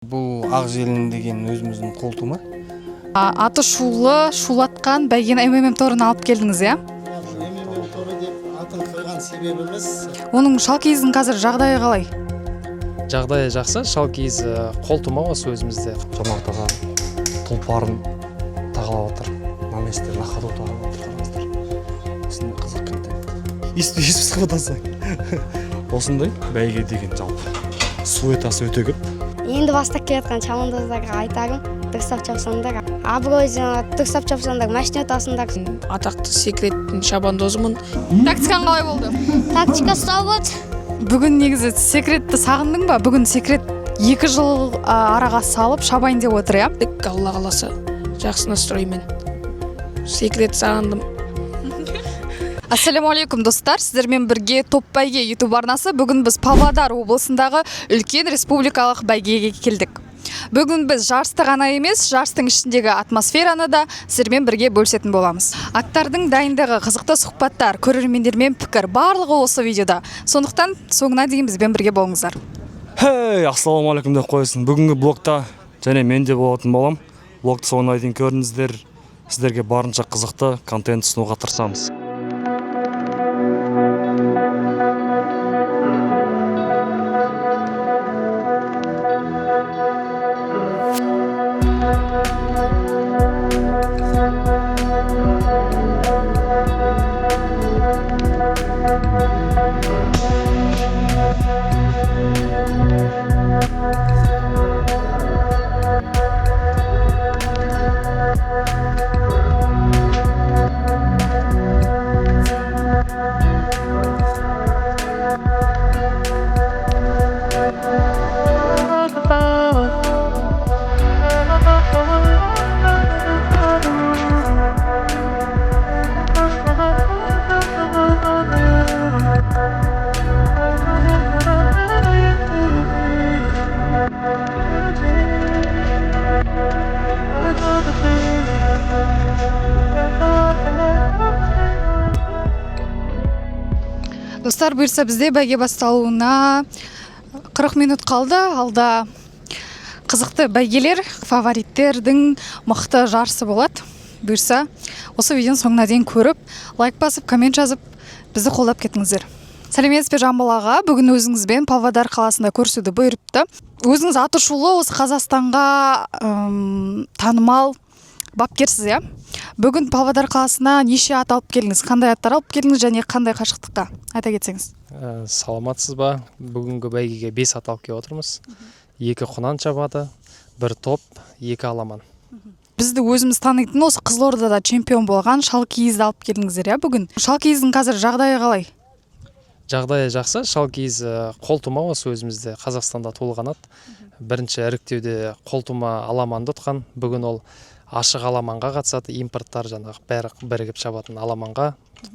Бұл ақ желін деген өзіміздің қолтума. Аты шулы, шулатқан бәйгені МММ торына алып келдіңіз, иә? МММ торы деп атын қойған себебіміз Оның шалкиіздің қазір жағдайы қалай? Жағдайы жақсы, шалкиіз қолтума осы өзімізде. Жомартаға тұлпарын тағалап отыр. Маместер нақат отағалап отыр. Осындай қызық контент. Ес қылдаса. Осындай бәйге деген жалпы. Суетасы өте көп. Енді бастап келатқан чабандоздарға айтарым, дұрыстап чапсаңдар, абырой жинап, дұрыстап чапсаңдар, машина тасыңдар. Атақты секреттің шабандозымын. Тактикаң қалай болды? Тактика сауат. Бүгін негізі секретті сағындың ба? Бүгін секрет 2 жыл араға салып шабайын деп отыр, иә? Алла қаласа жақсы настроймен. Секрет сағындым. Ассалаумағалейкум достар, сіздермен бірге топ бәйге YouTube арнасы. Бүгін біз Павлодар облысындағы үлкен республикалық бәйгеге келдік. Бүгін біз жарысты ғана емес, жарыстың ішіндегі атмосфераны да сіздермен бірге бөлісетін боламыз. Аттардың дайындығы, қызықты сұхбаттар, көрермендермен пікір, барлығы осы видеода. Сондықтан соңына дейін бізбен бірге болыңыздар. Ассалаумағалейкум деп қойсын. Бүгінгі блогта және мен де болатын болам. Блогты соңына дейін көріңіздер. Сіздерге барынша қызықты контент ұсынуға тырысамыз. Достар, бұйырса бізде бәйге басталуына 40 минут қалды. Алда қызықты бәйгелер, фавориттердің мықты жарысы болады. Бұйырса осы видеоның соңына дейін көріп, лайк басып, коммент жазып, бізді қолдап кетіңіздер. Сәлеметсіз бе Жамбыл аға, бүгін өзіңізбен Павлодар қаласында көрсетуді бұйырыпты. Өзіңіз аты шулы, осы Қазақстанға танымал бапкерсіз, иә? Бүгін Павлодар қаласына неше ат алып келдіңіз? Қандай аттар алып келдіңіз және қандай қашықтыққа? Айта кетсеңіз. Саламатсыз ба? Бүгінгі бәйгеге 5 ат алып келіп отырмыз. 2 құнан шабады, 1 топ, 2 аламан. Бізді өзіміз танитын осы Қызылордада чемпион болған шалкиізді алып келдіңіздер, иә, бүгін? Шалкиіздің қазір жағдайы қалай? Жағдайы жақсы, шалкиіз қолтума осы өзімізде Қазақстанда туылған ат. Бірінші іріктеуде қолтума аламанды ұтқан. Бүгін ол ашық аламанға қатысады, импорттар жаңағы бәрі бірігіп шабатын аламанға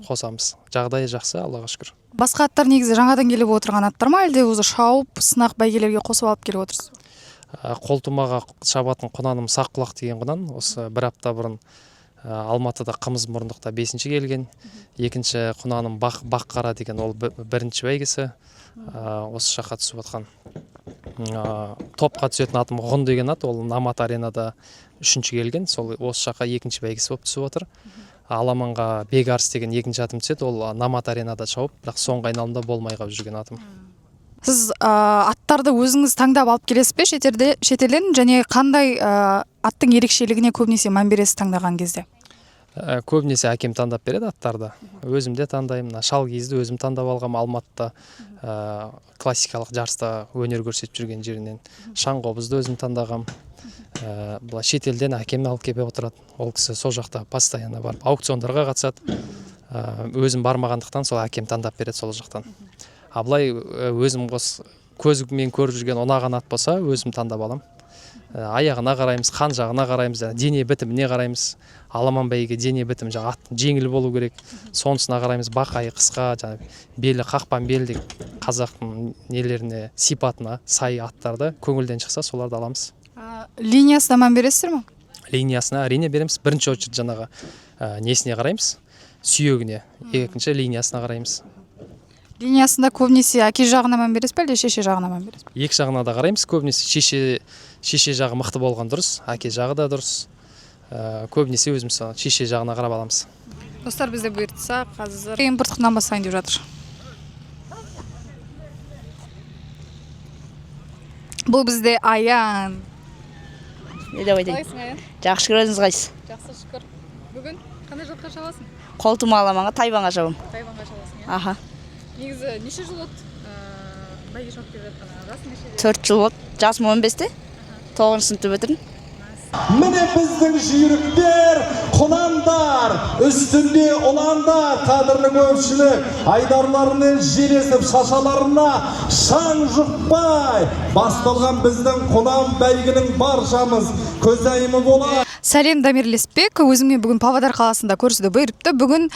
қосамыз. Жағдайы жақсы, Аллаға шүкір. Басқа аттар негізі жаңадан келіп отырған аттар ма, әлде өзі шауып, сынақ бәйгелерге қосып алып келіп отырсыз? Қолтумаға шабатын құнаным Саққұлақ деген құнан. Осы 1 апта бұрын Алматыда Қымыз мұрындықта 5-ші келген. 2-ші құнаным Баққара деген, ол 1-ші бәйгесі. Осы жаққа түсіп отқан. Топқа түсетін атым Ғұн деген ат, ол Намат аренада 3-ші келген. Сол осы жаққа 2-ші бәйгесі болып түсіп отыр. Аламанға Бегарс деген 2-ші атым түседі, ол Намат аренада шауып, бірақ соңғы айналымда болмай қалып жүрген атым. Сіз аттарды өзіңіз таңдап алып келесіз бе шетелден, және қандай аттың ерекшелігіне көбінесе мән бересіз таңдаған кезде? Көбінесе әкем таңдап береді аттарды. Өзім де таңдаймын. Шалкиізді өзім таңдап алғам, Алматыда классикалық жарыста өнер көрсетіп жүрген жерінен. Шаңқобызды өзім таңдағам. Шетелден әкем алып келіп отырады. Ол кісі сол жақта постоянно барып аукциондарға қатысады. Өзім бармағандықтан сол әкем таңдап береді сол жақтан. Абылай өзім көзіммен көріп жүрген ұнаған ат болса, өзім таңдап алам. Аяғына қараймыз, қан жағына қараймыз, дене бітіміне қараймыз. Аламан бәйге дене бітім, аттың жеңіл болу керек. Сонысына қараймыз, бақайы қысқа, белі қақпан белдік, қазақтың нелеріне, сипатына сай аттарды көңілден шықса, соларды аламыз. Линиясына мән бересіздер ме? Линиясына әрине береміз. Бірінші очередь жаңағы несіне қараймыз, сүйегіне, екінші линиясына қараймыз. линиясында көбінесе әке жағына мән бересіз бе әлде шеше жағына мән бересіз бе? Екі жағына да қараймыз, көбінесе шеше жағы мықты болған дұрыс, әке жағы да дұрыс. Көбінесе өзіміз шеше жағына қарап аламыз. Достар, бізде бұйыртса қазір импорттықтан бастайын деп жатыр. Бұл бізде Аян. Не деп айтайын? Қалайсың Аян? Жақсы шүкір, өзіңіз қайсыз? Жақсы шүкір. Бүгін қандай жаққа шабасың? Қолтума аламанға Тайванға шабам. Тайванға шабасың, иә? Аха. Негізі неше жыл болды бәйге шауып келе жатқаныңа? Жасың нешеде? 4 жыл болды. Жасым 15-те. 9 сыныпты бітірдім. Міне біздің жүйріктер, құнандар, үстінде ұландар, қадірлі көпшілік, айдарларымен желесіп шашаларына шаң жұқпай, басталған біздің құнан бәйгінің баршамыз көзайымы болады. Сәлем, Дамир Леспек, өзіңмен бүгін Павлодар қаласында көрсетуді бұйырыпты. Бүгін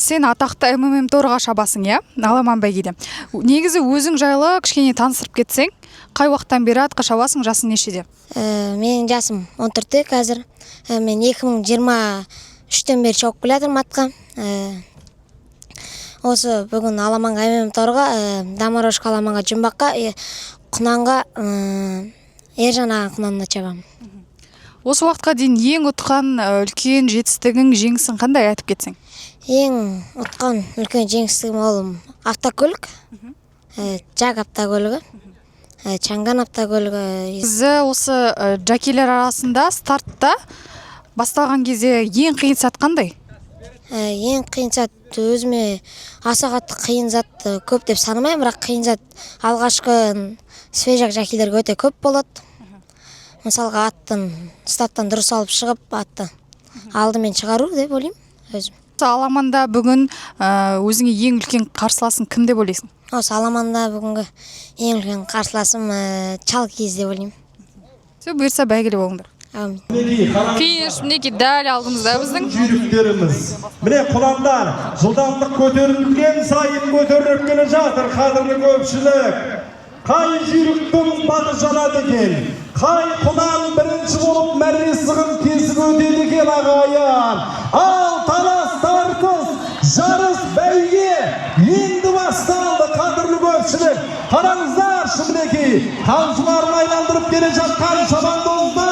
сен атақты МММ торыға шабасың, иә? Аламан бәйгеде. Негізі өзің жайлы кішкене таныстырып кетсең, қай уақыттан бері атқа шабасың, жасың нешеде? Менің жасым 14-те қазір. Мен 2023-тен бері шауып келе жатырмын атқа. Осы бүгін аламанға МММ торыға, Дамарошқа аламанға Жұмбаққа, Құнанға Ержан ағаның құнанына шабамын. Осы уақытқа дейін ең ұтқан үлкен жетістігің, жеңісің қандай айтып кетсең? Ең ұтқан үлкен жеңістігім ол автокөлік, жак автокөлігі, Чанган автокөлігі. Бізді осы жакелер арасында стартта басталған кезде ең қиын сәт қандай? Ең қиын сәт өзіме аса қатты қиын зат көп деп санамаймын, бірақ қиын зат алғашқы свежак жакелерге өте көп болады. Мысалға аттың старттан дұрыс алып шығып, атты алдымен шығару деп ойлаймын өзім. Аламанда бүгін өзіңе ең үлкен қарсыласың кім деп ойлайсың? Осы аламанда бүгінгі ең үлкен қарсыласым Чалкиіз деп ойлаймын. Бұйырса бәйгелі болыңдар. Әумин. Финиш мінекей дәл алдымызда біздің. Жүйріктеріміз. Міне құнандар, жылдамдық көтерілген сайын көтеріліп келе жатыр, қадірлі көпшілік. Қай жүйріктің бағы жанады екен? Қай құнан бірінші болып мәресігін кесіп өтеді екен ағайын? Ал талас тартыс, жарыс бәйге енді басталды, қадірлі көпшілік. Қараңыздар шымынекей, қамшыларын айландырып келе жатқан шабандоздар.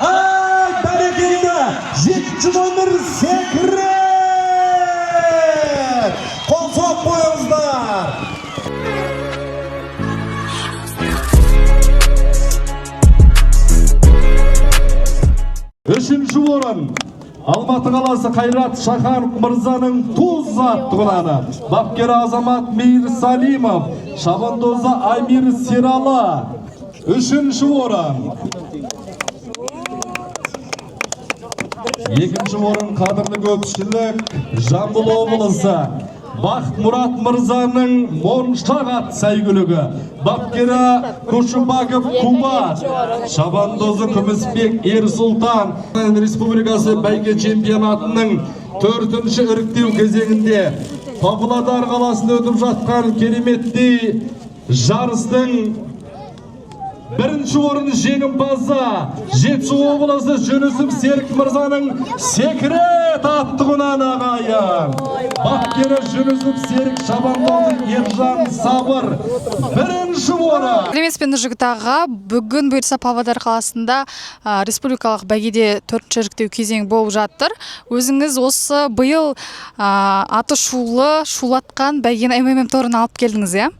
Ай, бәрекелді, 7 номер секірет. Қол соғып қойыңыздар. Үшінші орын Алматы қаласы Қайрат Шаханов мырзаның Туз атты құнаны. Бапкері Азамат Мейір Салимов, шабандозы Аймир Сералы. Үшінші орын. Екінші орын қадірлі көпшілік Жамбыл облысы Бақыт Мұрат мырзаның Моншақ ат сәйгүлігі. Бапкері Көшімбаков Кубат, шабандозы Күмісбек Ерсұлтан. Республикасы бәйге чемпионатының 4-ші іріктеу кезеңінде Павлодар қаласында өтіп жатқан кереметтей жарыстың бірінші орын жеңімпазы Жетісу облысы Жүнісов Серік мырзаның Секрет атты құнаны ағайын. Бапкері Жүнісов Серік, шабандозы Ержан Сабыр бірінші орын. Сәлеметсіз бе Жігіт аға, бүгін бұйырса Павлодар қаласында республикалық бәйгеде 4-ші іріктеу кезең болып жатыр. Өзіңіз осы биыл аты шулатқан бәйгені МММ торын алып келдіңіз, иә?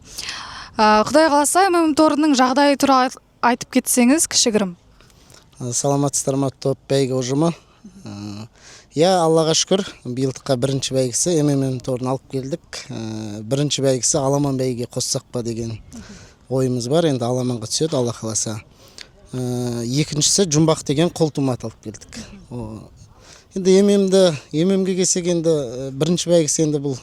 Құдай қаласа МММ торының жағдайы туралы айтып кетсеңіз кішігірім. Саламатсыздар ма топ бәйге ұжымы. Аллаға шүкір, биылдыққа бірінші бәйгісі МММ торын алып келдік. Бірінші бәйгісі аламан бәйге қоссақ па деген ойымыз бар. Енді аламанға түседі, Алла қаласа. Екіншісі Жұмбақ деген қолтумат алып келдік. Енді МММге келсек, енді бірінші бәйгісі енді бұл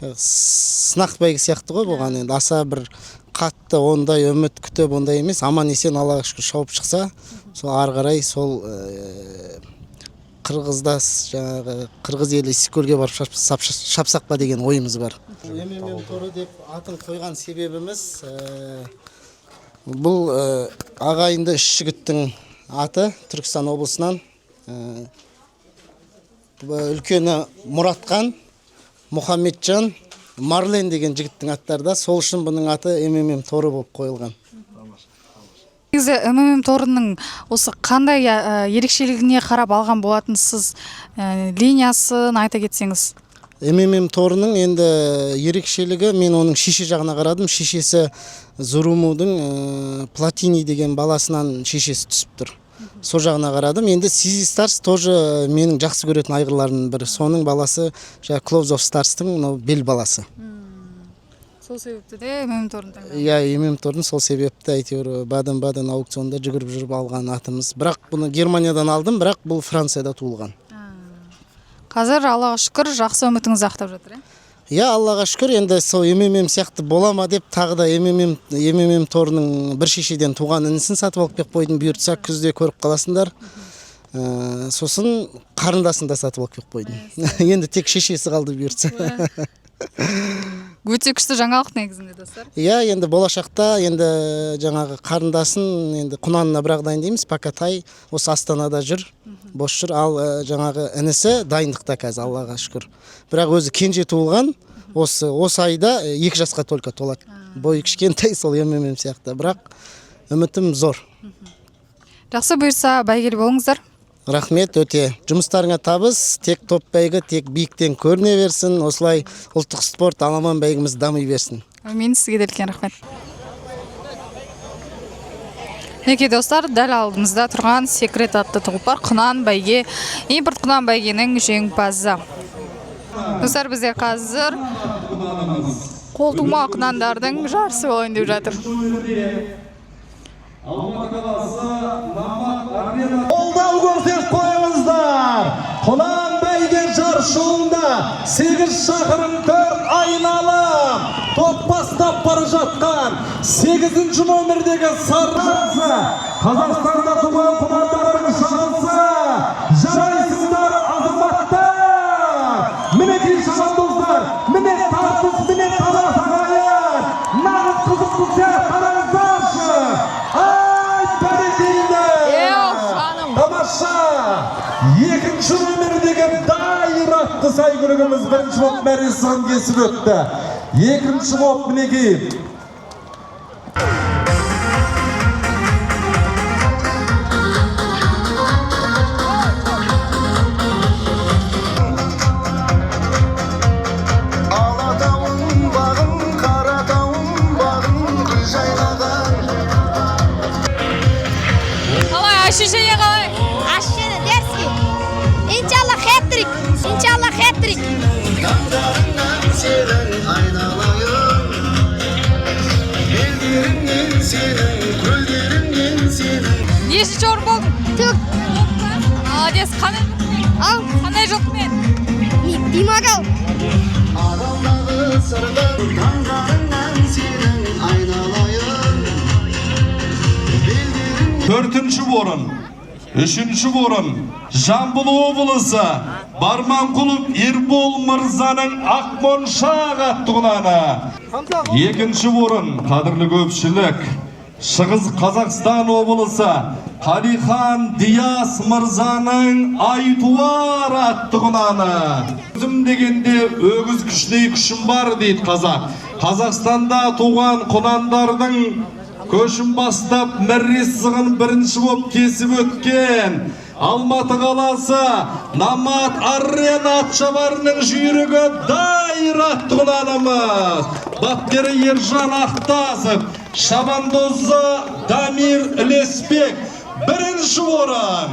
сынақ бәйге сияқты ғой, болған енді аса бір қатты ондай үміт күтіп ондай емес, аман есен Аллаға шүкір шауып шықса, сол ары қарай сол қырғыздас жаңағы қырғыз елі Иссиккөлге барып шапсақ па деген ойымыз бар. МММ торы деп атын қойған себебіміз бұл ағайынды 3 жігіттің аты Түркістан облысынан. Үлкені Мұратқан, Мұхаммеджан, Марлен деген жігіттің аттары да, сол үшін бұның аты МММ торы болып қойылған. Негізі МММ торының осы қандай ерекшелігіне қарап алған болатынсыз, линиясын айта кетсеңіз? МММ торының енді ерекшелігі, мен оның шеше жағына қарадым. Шешесі Зурумудың Платини деген баласынан шешесі түсіп тұр. Сол жағына қарадым. Енді Сизи Старс тоже менің жақсы көретін айғырларының бірі. Соның баласы Close of Stars'тың бел баласы. Сол себепті де МММ торын таңдадым. Иә, МММ торын сол себепті әйтеуір баден аукционда жүгіріп жүріп алған атымыз. Бірақ бұны Германиядан алдым, бірақ бұл Францияда туылған. Қазір Аллаға шүкір жақсы үмітіңіз ақтап жатыр, Иә, Аллаға шүкір, енді сол МММ сияқты бола ма деп тағы да МММ торының бір шешеден туған інісін сатып алып келіп қойдым. Бұйыртса күзде көріп қаласыңдар. Сосын қарындасын да сатып алып келіп қойдым. Енді тек шешесі қалды бұйыртса. Өте күшті жаңалық негізінде, достар. Иә, енді болашақта енді жаңағы қарындасын енді құнанына бірақ дайындаймыз. Пакатай осы Астанада жүр, бос жүр. Ал жаңағы інісі дайындықта қазір, Аллаға шүкір. Бірақ өзі кенже туылған, осы айда 2 жасқа только толады. Бойы кішкентай, сол МММ сияқты. Бірақ үмітім зор. Жақсы, бұйырса бәйгелі болыңыздар. Рахмет, өте. Жұмыстарыңа табыс, тек топ бәйгі, тек биіктен көріне берсін. Осылай ұлттық спорт аламан бәйгіміз дамый берсін. Мен сізге де үлкен рахмет. Неке достар, дәл алдымызда тұрған секрет атты тұлпар құнан бәйге, импорт құнан бәйгенің жеңімпазы. Достар, бізде қазір қолтума құнандардың жарысы болайын деп жатыр. Қолдау көрсетіп қойыңыздар. Құнан бәйге жарысында 8 шақырым 4 айналым топ бастап бара жатқан 8-ші нөмірдегі сарысы Қазақстанда туған құнандардың шансы. Жарайсыңдар азаматтар. Мінекей шабандоздар, міне тартыс, міне талас ағайын. Нағыз қызықты сияқты қараңыздаршы. Ай, бәрекелді. Тамаша. 2-ші нөмірдегі дайыр атты сәйгүлігіміз 1-ші боп мәресіғын кесіп өтті. 2-ші боп мінекей. Ощущение қалай? Ощущение дерзкий. Иншалла хэт-трик. Иншалла хэт-трик. Таңдарыңнан сенің айналайын, белдеріңнен сенің, көлдеріңнен сенің. Нешінші орын болдың? Түк. Молодец, қандай жылқымен? Димагал. Аралдағы сырдың, таңдарыңнан сенің айналайын, белдеріңнен. 4-ші орын, 3-ші орын, Жамбыл облысы Барманқұлов Ербол Мырзаның Ақмоншақ атты құнаны. 2-ші орын, қадірлі көпшілік, Шығыс Қазақстан облысы Қалихан Дияс Мырзаның Айтуар атты құнаны. Өзім дегенде өгіз күшіне күшім бар дейді қазақ. Қазақстанда туған құнандардың көшін бастап мәресіғын 1-ші боп кесіп өткен Алматы қаласы Намат Аррен атшабарының жүйрігі дайыр атты құнанымыз. Бапкері Ержан Ақтасов, шабандозы Дамир Ілеспек 1-ші орын.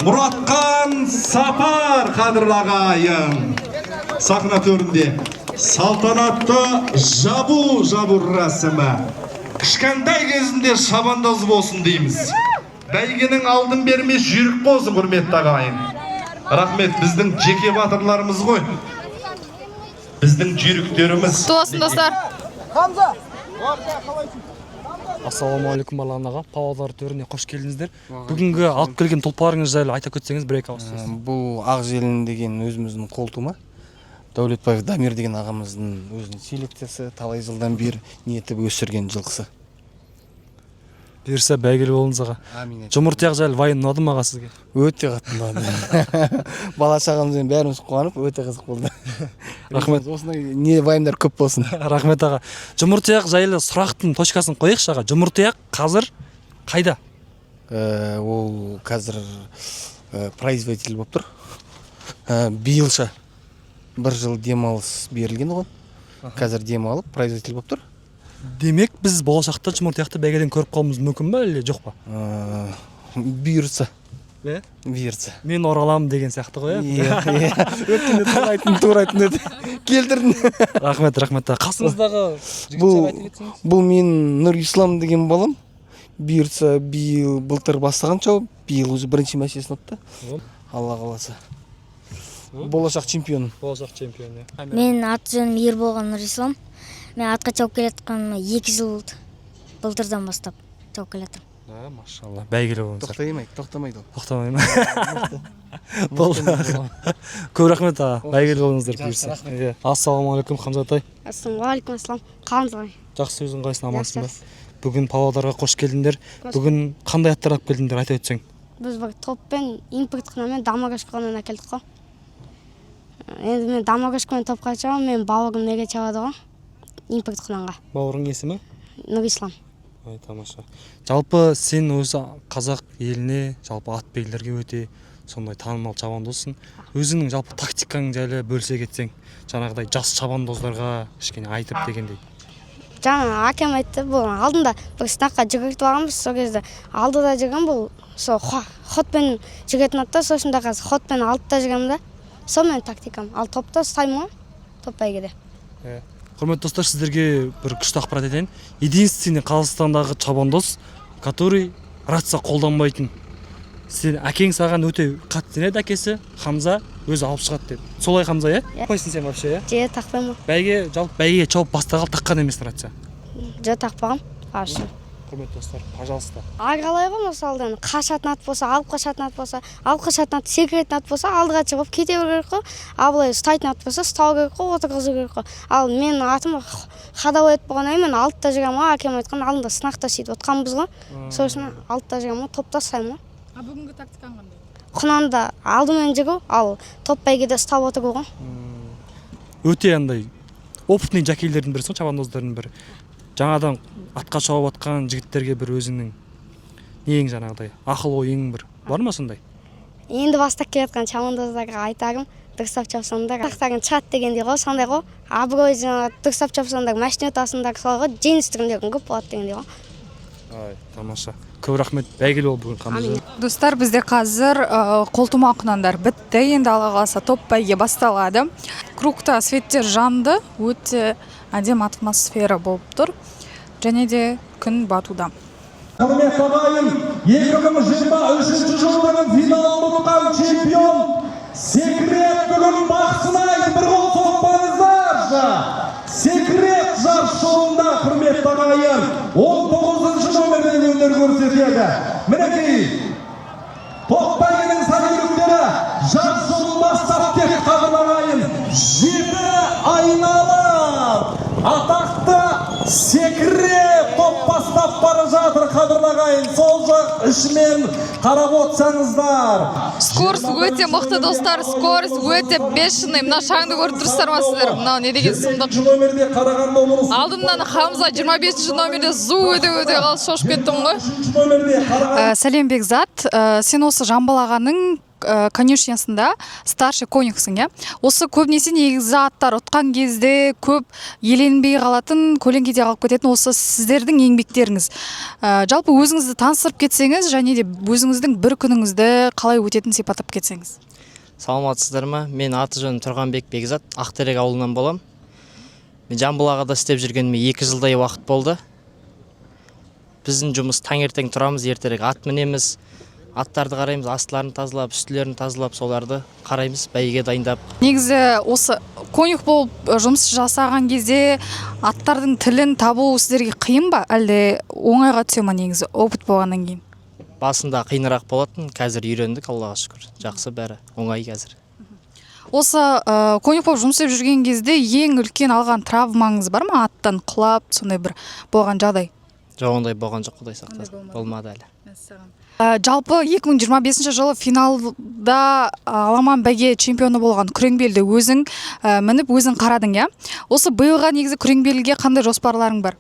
Мұратқан Сапар қадірлі ағайын сахна төрінде салтанатты жабу рәсімі. Кішкентай кезінде шабандоз болсын дейміз. Бәйгенің алдын бермес жүйрік болсын, құрметті ағайын. Рахмет, біздің жеке батырларымыз ғой. Біздің жүйріктеріміз. Туасын, достар. Ассалаумағалейкум Арлан аға, Павлодар төріне қош келдіңіздер. Бүгінгі алып келген тұлпарыңыз жайлы айта кетсеңіз бір-екі ауыз сөз. Бұл Ақжелін деген өзіміздің қолтума. Дәулетбаев Дамир деген ағамыздың өзінің селекциясы, талай жылдан бері ниетіп өсірген жылқысы. Бұйырса бәйгелі болыңыз аға. Амин. Жұмыртияқ жайлы вайын ұнады ма аға сізге? Өте қатты ұнады. Бала шағамызбен бәріміз қуанып, өте қызық болды. Рахмет. Осындай не вайымдар көп болсын. Рахмет аға. Жұмыртияқ жайлы сұрақтың точкасын қойықшы аға. Жұмыртияқ қазір қайда? Ол қазір производитель болып тұр. Биылша 1 жыл демалыс берілген оған. Қазір демалып производитель болып тұр. Демек біз болашақта жұмыртияқты бәйгеден көріп қалуымыз мүмкін бе әлде жоқ па? Бұйырса. Бе? Бұйырса. Мен ораламын деген сияқты ғой. Өткенде тура айтын еді. Келтірдің. Рахмет. Қасыңыздағы жігітше айтып кетсеңіз. Бұл мен Нұр Ислам деген балам. Бұйырса былтыр бастағанша, биыл уже бірінші мәсесін атты. Алла қаласа. Болашақ чемпион. Мен аты жөнім Ерболған Нұр Ислам. Мен атқа чауып келатқаныма 2 жыл болды. Былтырдан бастап чауып келатырмын. Машалла. Бәйгелі болыңыздар. Тоқтамайды. Тоқтамай ма? Болды. Көп рахмет аға. Бәйгелі болыңыздар бұйырса. Ассалаумағалейкум Хамзатай. Ассалаумағалейкум. Қалыңыз. Жақсы, өзің қайсың, амансың ба? Бүгін Павлодарға қош келдіңдер. Бүгін қандай аттар алып келдіңдер, айта өтсең? Біз бір топпен импорт қынамен Дамагашқынан әкелдік қой. Енді мен Дамагашқымен топқа шығамын, мен бауырым неге чабады ғой. Импорт қынанға. Бауырың есімі? Нұр Ислам. Ай, тамаша. Жалпы сен өзі қазақ еліне, жалпы ат белгілерге өте сондай танымал шабандозсың. Өзіңнің жалпы тактикаң жайлы бөлісе кетсең, жаңағыдай жас шабандоздарға кішкене айтып дегендей. Жаңа әкем айтты, бұл алдында бір сынаққа жүгіртіп алғанбыз, сол кезде алдыда жүрген бұл сол хотпен жүгіретін атта, сосын да қазір хотпен алтыда жүремін да. Сол менің тактикам. Ал топта ұстаймын ғой, топ бәйгеде. Құрметті достар, сіздерге бір күшті ақпарат етейін. Единственный Қазақстандағы шабандоз, который рация қолданбайтын. Сен әкең саған өте қатты сенеді, әкесі Хамза өзі алып шығады деді. Солай Хамза, иә? Тақпайсың сен вообще, иә? Тақпаймын. Бәйге чауып бастағалы таққан емес рация. Тақпағам. Вообще. Құрметті достар, пожалуйста. Аралай ғой, мысалдан қашатын ат болса, алып қашатын ат болса, алып қашатын ат, секіретін ат болса, алдыға шығып кете беру керек қой. Ал былай ұстайтын ат болса, ұстау керек қой, отырғызу керек қой. Ал мен атым Хадауай етіп болғаннан кейін мен алтыда жүремін ғой, әкем айтқан алдында сынақта сөйтіп отқанбыз ғой. Сосын алтыда жүремін ғой, топта ұстаймын ғой. Бүгінгі тактикаң қандай? Құнанда алдымен жүру, ал топ бәйгеде ұстап отыру ғой. Өте андай опытный жакейлердің бірі, шабандоздардың бірі. Жаңадан атқа шауып атқан жігіттерге бір өзіңнің нең жаңағыдай ақыл ойың бір бар ма сондай? Енді бастап келатқан шабандоздарға айтарым, дұрыстап шапсаңдар, ақтарың чат дегендей ғой, сондай ғой. Абырой жаңағы дұрыстап шапсаңдар, мәшіне өтасыңдар, солай ғой, жеңістігіндегі көп болады дегендей ғой. Ай, тамаша. Көп рахмет. Бәйгелі бол бүгін қамыз. Достар, бізде қазір қолтума құнандар бітті. Енді Алла қаласа топ бәйге басталады. Кругта светтер жанды, өте әдем атмосфера болып тұр. Және де күн батуда. Құрмет ағайын, 2023 жылдың финалын ұтқан чемпион Секрет бүгін бақсынайды, бір қол соқпаңыздаршы. Секрет жарыс жолында, құрмет ағайын, 19-шы номерден өнер көрсетеді. Мінекей, топ бәйгенің сәйгіліктері жарыс жолын бастап кеп қадыр ағайын. 7 айналып, атақты Секрет топ бастап бара жатыр қадыр ағайын. Сол жақ ішімен қарап отсаңыздар. Скорость өте мықты достар, скорость өте бешеный. Мына шаңды көріп тұрсыздар ма сіздер? Мынау не деген сұмдық. Номерде қарағанда облыс. Алдымнан Хамза 25-ші номерде өте қалыс шошып кеттім ғой. Сәлем Бекзат, сен осы Жамбыл ағаның конюшнясында старший конюхсың, иә? Осы көбінесе негізі аттар ұтқан кезде көп еленбей қалатын, көлеңкеде қалып кететін осы сіздердің еңбектеріңіз. Жалпы өзіңізді таныстырып кетсеңіз, және де өзіңіздің бір күніңізді қалай өтетін сипаттап кетсеңіз. Саламатсыздар ма? Мен аты жөнім Тұрғанбек Бекзат, Ақтерек ауылынан болам. Мен Жамбыл ағада істеп жүргеніме 2 жылдай уақыт болды. Біздің жұмыс таңертең тұрамыз, ертерек ат мінеміз. Аттарды қараймыз, астыларын тазалап, үстілерін тазалап, соларды қараймыз, бәйге дайындап. Негізі осы конюх болып жұмыс жасаған кезде аттардың тілін табу сіздерге қиын ба? Әлде оңайға түсе ма негізі опыт болғаннан кейін? Басында қиынырақ болатын, қазір үйрендік, Аллаға шүкір. Жақсы бәрі, оңай қазір. Осы конюх болып жұмыс істеп жүрген кезде ең үлкен алған травмаңыз бар ма? Аттан құлап, сондай бір болған жағдай? Жоқ, ондай болған жоқ, Құдай сақтасын. Болмады әлі. Жалпы 2025 жылы финалда аламан бәйге чемпионы болған күреңбелді өзің мініп, өзің қарадың, я? Осы биылға негізі күреңбелге қандай жоспарларың бар?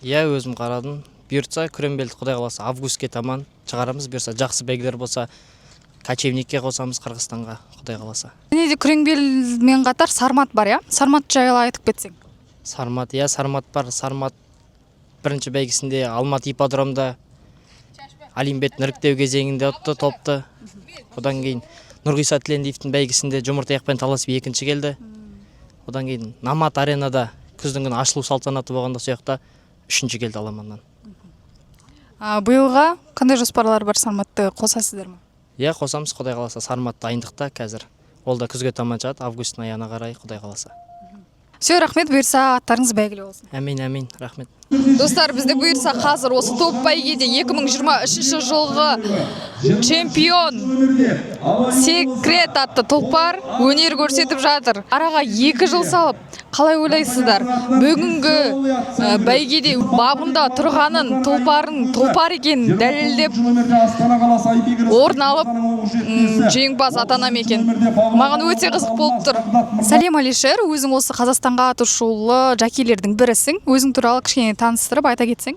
Иә, өзім қарадым. Бұйыртса күреңбелді Құдай қаласа августке таман шығарамыз. Бұйырса жақсы бәйгелер болса, кочевникке қосамыз Қырғызстанға, Құдай қаласа. Және де күреңбелмен қатар Сармат бар, я? Сармат жайлы айтып кетсең. Сармат, иә, Сармат бар. Сармат бірінші бәйгесінде Алматы ипподромда Олимпиад іріктеу кезеңінде ұтты топты. Одан кейін Нұрғиса Тілендиевтің бәйгесінде жұмыртаяқпен таласып екінші келді. Одан кейін Намат аренада күздің күні ашылу салтанаты болғанда сояқта үшінші келді аламаннан. Биылға қандай жоспарлар бар, Сарматты қосасыздар ма? Иә, қосамыз, Құдай қаласа. Сармат дайындықта қазір. Ол да күзге таман шығады, августтың аяғына қарай, Құдай қаласа. Все, рахмет, бұйырса аттарыңыз бәйгілі болсын. Әмин, рахмет. Достар, бізде бұйырса қазір осы топ бәйгеде 2023 жылғы чемпион Секрет атты тұлпар өнер көрсетіп жатыр. Араға 2 жыл салып, қалай ойлайсыздар? Бүгінгі бәйгеде бабында тұрғанын, тұлпар екенін дәлелдеп, орын алып, жеңімпаз атанам екен. Маған өте қызық болып тұр. Сәлем, Алишер, өзің осы Қазақстанға атышулы жакейлердің бірісің. Өзің туралы кішкене таныстырып айта кетсең.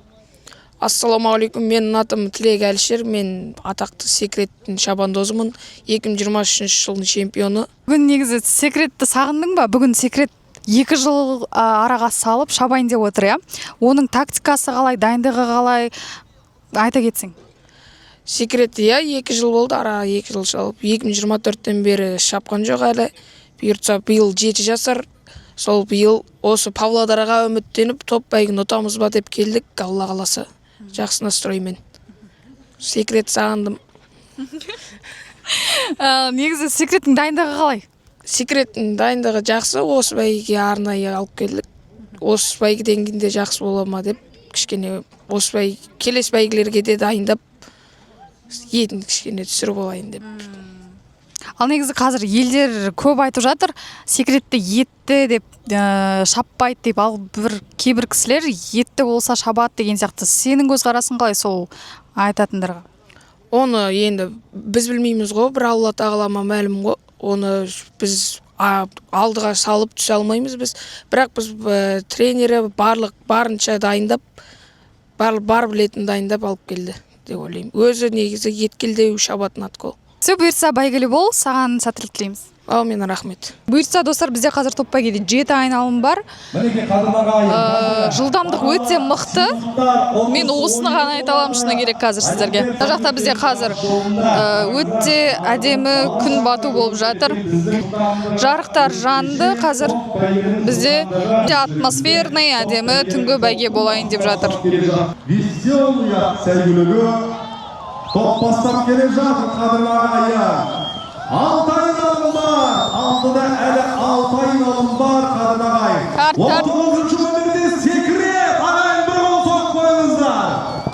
Ассалаумағалейкум, менің атым Тілек Әлішер, мен атақты Секреттің шабандозымын, 2023 жылдың чемпионы. Бүгін негізі Секретті сағындың ба? Бүгін Секрет 2 жыл араға салып шабайын деп отыр, я? Оның тактикасы қалай, дайындығы қалай, айта кетсең. Секрет, иә, 2 жыл болды, араға 2 жыл шалып, 2024-тен бері шапқан жоқ әлі. Бұйыртса, биыл 7 жасар. Сол биыл осы Павлодарға үміттеніп, топ бәйгін ұтамыз ба деп келдік, Алла қаласа. Жақсы настроймен. Секрет сағындым. Негізі Секреттің дайындығы қалай? Секреттің дайындығы жақсы, осы бәйгеге арнайы алып келдік. Осы бәйгеден кейін де жақсы бола ма деп, кішкене осы бәйге келесі бәйгелерге де дайындап, етін кішкене түсіріп болайын деп. Ал негізі қазір елдер көп айтып жатыр, Секретті етті деп шаппайды деп, ал кейбір кісілер етті болса шабады деген сияқты. Сенің көзқарасың қалай сол айтатындарға? Оны енді біз білмейміз ғой, бір Алла тағалама мәлім ғой. Оны біз алдыға салып түсе алмаймыз біз. Бірақ біз тренері барынша дайындап, бар білетін дайындап алып келді деп ойлаймын. Өзі негізі еткелдеу шабатын ат қол. Все, бұйырса бәйгелі бол, саған сәттілік тілейміз. Әумин, рахмет. Бұйырса, достар, бізде қазір топ бәйгеде 7 айналым бар. Жылдамдық өте мықты. Мен осыны ғана айта аламын шыны керек қазір сіздерге. Мына жақта бізде қазір өте әдемі күн бату болып жатыр. Жарықтар жанды, қазір бізде атмосферный әдемі түнгі бәйге болайын деп жатыр. Веселая сәйгүлігі топ бастап келе жатыр, қадірлі ағайын. 6 айналым бар, алдыда әлі 6 айналым бар, қадірлі ағайын. 19-ші өмірде Секрет ағайын бір қол соқ қойыңыздар.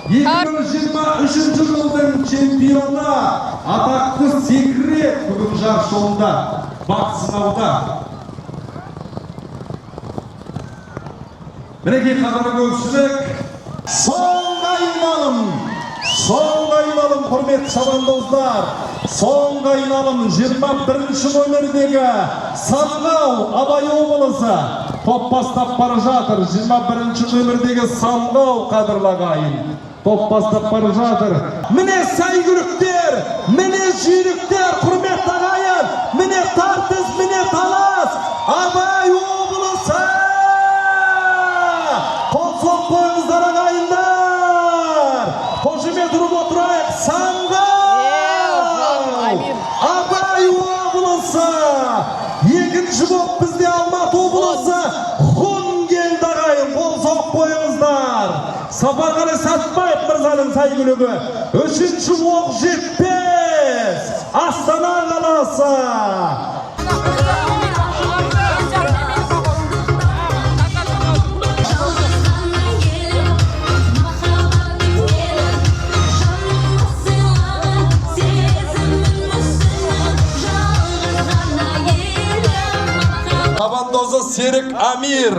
2023 жылдың чемпионы атақты Секрет бүгін жарыс жолында бақ сынауда. Мінекей қадірлі көпшілік, соңғы айналым, құрметті шабандоздар. Соңғы айналым 21-ші номердегі Самғау Абай облысы топ бастап бара жатыр. 21-ші номердегі Самғау, қадірлі ағайын, топ бастап бара жатыр. Міне сәйгүліктер, міне жүйріктер, құрметті ағайын, міне тартыс, міне талас, Абай облысы. Қол соқ қойыңыздар ағайындар. Қошемет ұрып отырайық. Самғау Абай облысы. Екінші боп бізде Алматы облысы. Ғұн келді ағайын. Қол соқ қойыңыздар. Сапарғали Сәтбаев мырзаның сәйгүлігі. 3-ші оқ жетпес. Астана қаласы. Шабандозы Серік Амир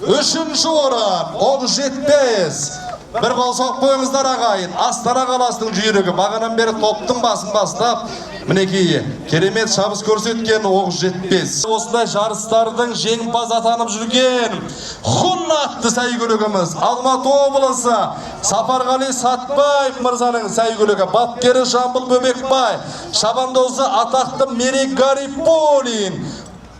3-ші орын, оқ жетпес. Bir qol soq qo'yingizlar ағайын. Астана қаласының жүйрігі бағанан бері топтың басын бастап, мінекей керемет шабыс көрсеткен оқ жетпес. Осындай жарыстардың жеңімпаз атанып жүрген Хун атты сәйгүлігіміз Алматы облысы Сапарғали Сатбаев мырзаның сәйгүлігі, бапкері Жамбыл Бөбекбай, шабандозы атақты Мерек Гариполин.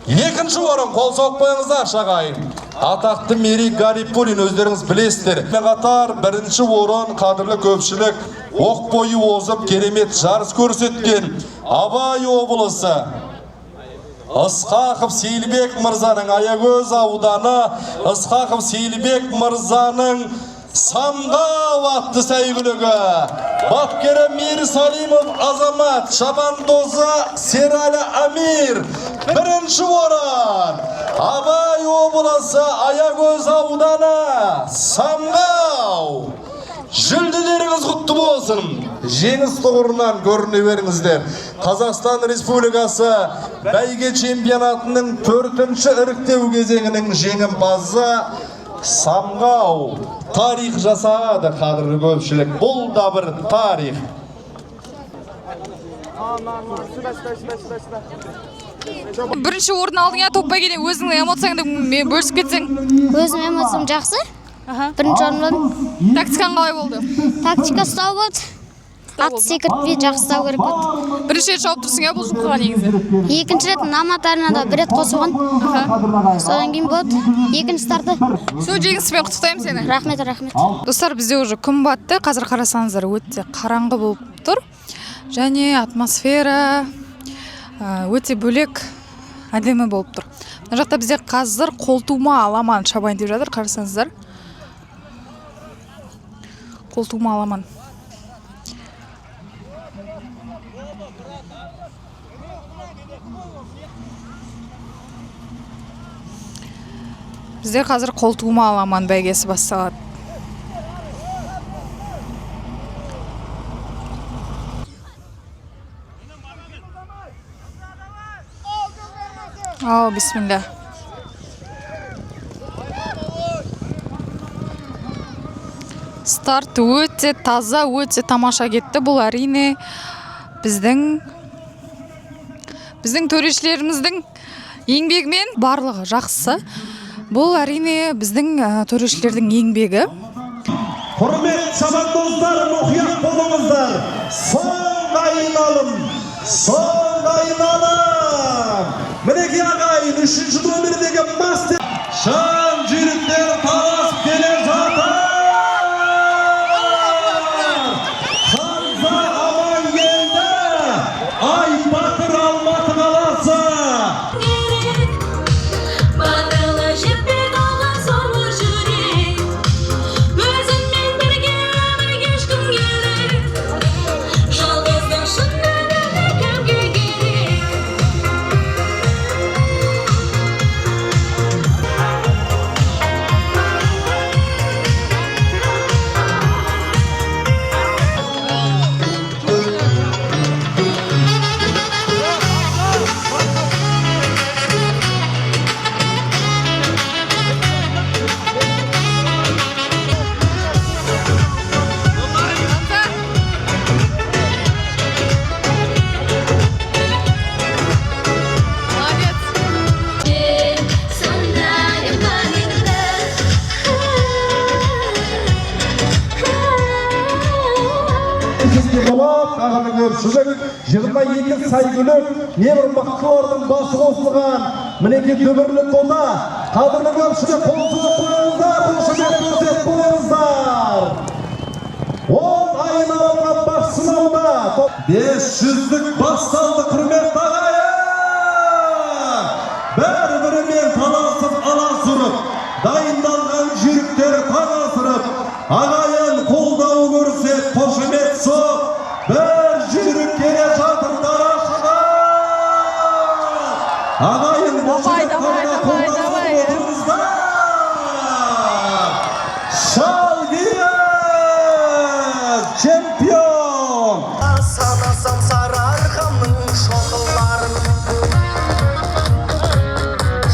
Екінші орын қол соқ қойыңыздар ағайын. Атақты Мерек Гариполин өздеріңіз білесіздер. Қатар бірінші орын қадірлі көпшілік оқ бойы озып керемет жарыс көрсеткен Абай облысы Ысқақов Сейілбек мырзаның Аягөз ауданы Ысқақов Сейілбек мырзаның Самғау атты сәйгүлігі. Бапкері Мир Салимов Азамат, шабандозы Сералы Амир. Бірінші орын Абай облысы Аягөз ауданы Самғау. Жүлделеріңіз құтты болсын. Жеңіс тұғырынан көріне беріңіздер. Қазақстан Республикасы бәйге чемпионатының 4-ші іріктеу кезеңінің жеңімпазы Самғау тарих жасады қадірлі көпшілік. Бұл да бір тарих. Бірінші орын алдың топ бәйгеде өзіңнің эмоцияңды бөлісіп кетсең? Өзім эмоциям жақсы. Бірінші орын алдым. Тактикаң қалай болды? Тактика ұстау болды. Атты секіртпей жақсы ұстау керек болды. Бірінші рет шауып тұрсың бұл жұмысқа негізі? Екінші рет Намат аренада бір рет қосылған. Содан кейін болды. Екінші старты. Сол жеңіспен құттықтаймын сені. Рахмет, рахмет. Достар, бізде уже күн батты. Қазір қарасаңыздар өте қараңғы болып тұр. Және атмосфера өте бөлек әдемі болып тұр. Мына жақта бізде қазір қолтума аламан шабайын деп жатыр. Қарасаңыздар. Қолтума аламан. Бізде қазір қолтума аламан бәйгесі басталады. Ау, бисмилля. Старт өте таза, өте тамаша кетті. Бұл әрине біздің төрешілеріміздің еңбегімен барлығы жақсы. Бұл әрине біздің төрешілердің еңбегі. Құрмет шабандоздар, мұқият болыңыздар. Соңғы айналым. Мінеке ағайын, 3-ші нөмірдегі мастер. Шан жүйріктер таласып келе жатыр. Хамза аман келді. Ай батыр Алматы қаласы. Көпшілік 22 сәйгүлік небір мықтылардың басы қосылған мінеке төбірлік қолда қадірлі көпшілік қолсыз қойыңыздар, қошемет көрсет қойыңыздар. 10 айналымға бас сынауда 500-лік басталды құрмет ағайын. Бір-бірімен таласып аласырып, дайындалған жүйріктер таласырып, ағайын қолдау көрсет, қошемет соқ. Бір жүйрік келе жатыр дарашыға. Ағайын бұлшылықтарына қолдасып отырыңыздар. Шалгия чемпион. Санасам сарыарқамның шоқыларын,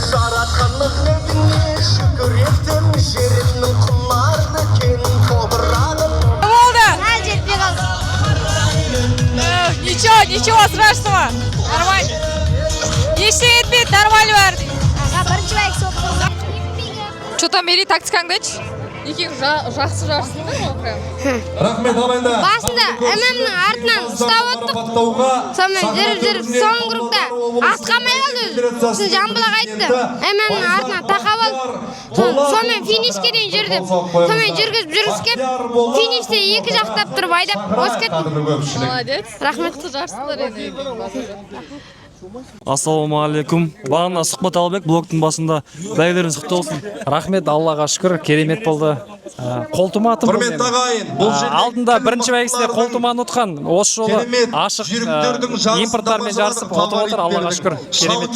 жаратқанның небіне шүкір еттім, жерімнің құнарлы кен тобыра. Ничего страшного. Нормально. Ештеңе етпейді, нормально бәрі. бірінші бәйгесі болып Что-то мери тактикаңды айтшы. Екең жақсы жарыстыңдар ғой прям. Рахмет алайда. басында ММнің артынан ұстап отырдық. Сонымен жүріп соңғы группта атқамай қалды өзі. Сосын Жамбылақ айтты. ММнің артынан тақап алды. Сонымен финишке дейін жүрдім. Сонымен жүргізіп финиште екі жақтап тұрып айдап өсіп кеттім. Молодец. Рахмет. Жарыстылар енді. Ассалаумағалейкум. Бағана сұхбат албек блогтың басында. Бәйгелеріңіз құтты болсын. Рахмет, Аллаға шүкір, керемет болды. Қолтума атым бұл Құрметті ағайын, бұл жерде алдында бірінші бәйгесінде қолтуманы ұтқан. Осы жолы ашық импорттармен жарысып ұтып отыр, Аллаға шүкір. Керемет.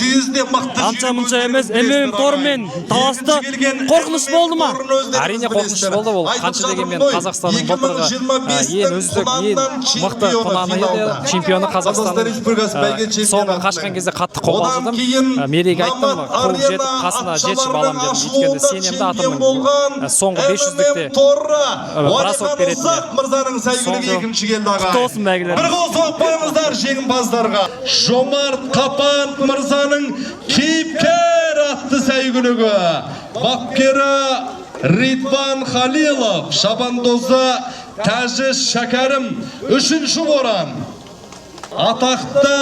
Анша-мұнша емес, ММ торымен таласты. Қорқыныш болды ма? Әрине қорқыныш болды ол. Қанша дегенмен Қазақстанның былтырғы ең үздік, ең мықты қонаны еді, чемпионы Қазақстанның. Соңғы қашқан кезде қатты қобалжыдым. Мереге айттым, қуып жетіп, қасына жетші балам дедім. Өйткені сенемді атымның соңғы 500-дікте бросок беретін. Мырзаның сәйгүлігі екінші келді ағай. Құтты болсын бәйгелер. Бір қол соғып қойыңыздар жеңімпаздарға. Жомарт Қапан мырзаның кейіпкер атты сәйгүлігі. Бапкері Ридван Халилов, шабандозы Тәжіс Шәкәрім, үшінші орын. Атақты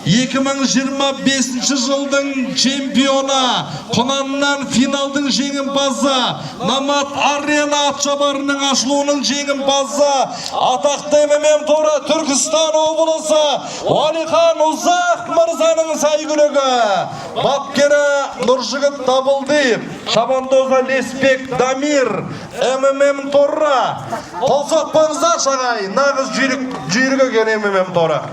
2025 жылдың чемпионы, Құнаннан финалдың жеңімпазы, Намат Арена атшабарының ашылуының жеңімпазы, атақты ММ торы Түркістан облысы, Уалихан Ұзақ мырзаның сәйгүлігі. Бапкері Нұржігіт Табылдиев, шабандозы Леспек Дамир, ММ торы. Қолсақ қойыңыздар шағай, нағыз жүйрігі кен ММ торы.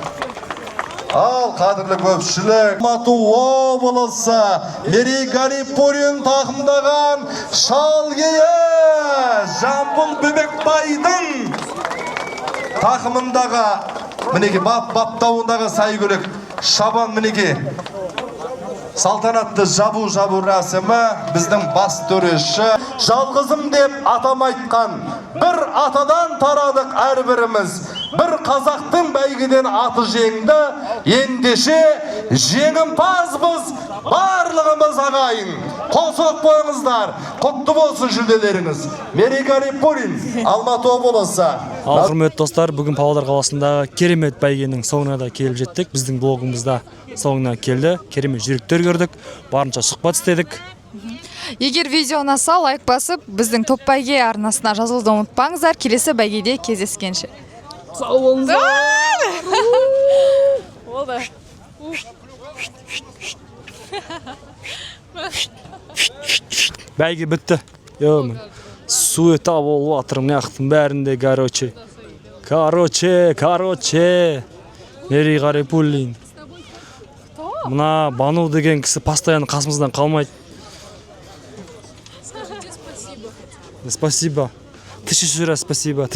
Ал қадірлі көпшілік, Алматы облысы Мерей Гарипурин тақымдаған шалгейі Жамбыл Бөбекбайдың тақымындағы мінеке баптауындағы сәйгүлік шабан мінеке салтанатты жабу рәсімі біздің бас төреші жалғызым деп атамайтқан бір атадан тарадық әрбіріміз. Бір қазақтың бәйгеден аты жеңді, ендеше жеңімпазбыз барлығымыз ағайын. Қол соғып қойыңыздар, құтты болсын жүлделеріңіз. Мерей Гарипурин, Алматы облысы. Ал құрметті достар, бүгін Павлодар қаласындағы керемет бәйгенің соңына да келіп жеттік. Біздің блогымызда соңына келді. Керемет жүйріктер көрдік, барынша сұхбат істедік. Егер видео ұнаса, лайк басып, біздің топ бәйге арнасына жазылуды ұмытпаңыздар. Келесі бәйгеде кездескенше. Сау болыңыздар. Болды. Бәйге бітті. Суета болып атыр мынаяқтың бәрінде, короче. Мерей Гарипуллин. Мына Бану деген кісі постоянно қасымыздан қалмайды. Спасибо. Тысячу раз спасибо.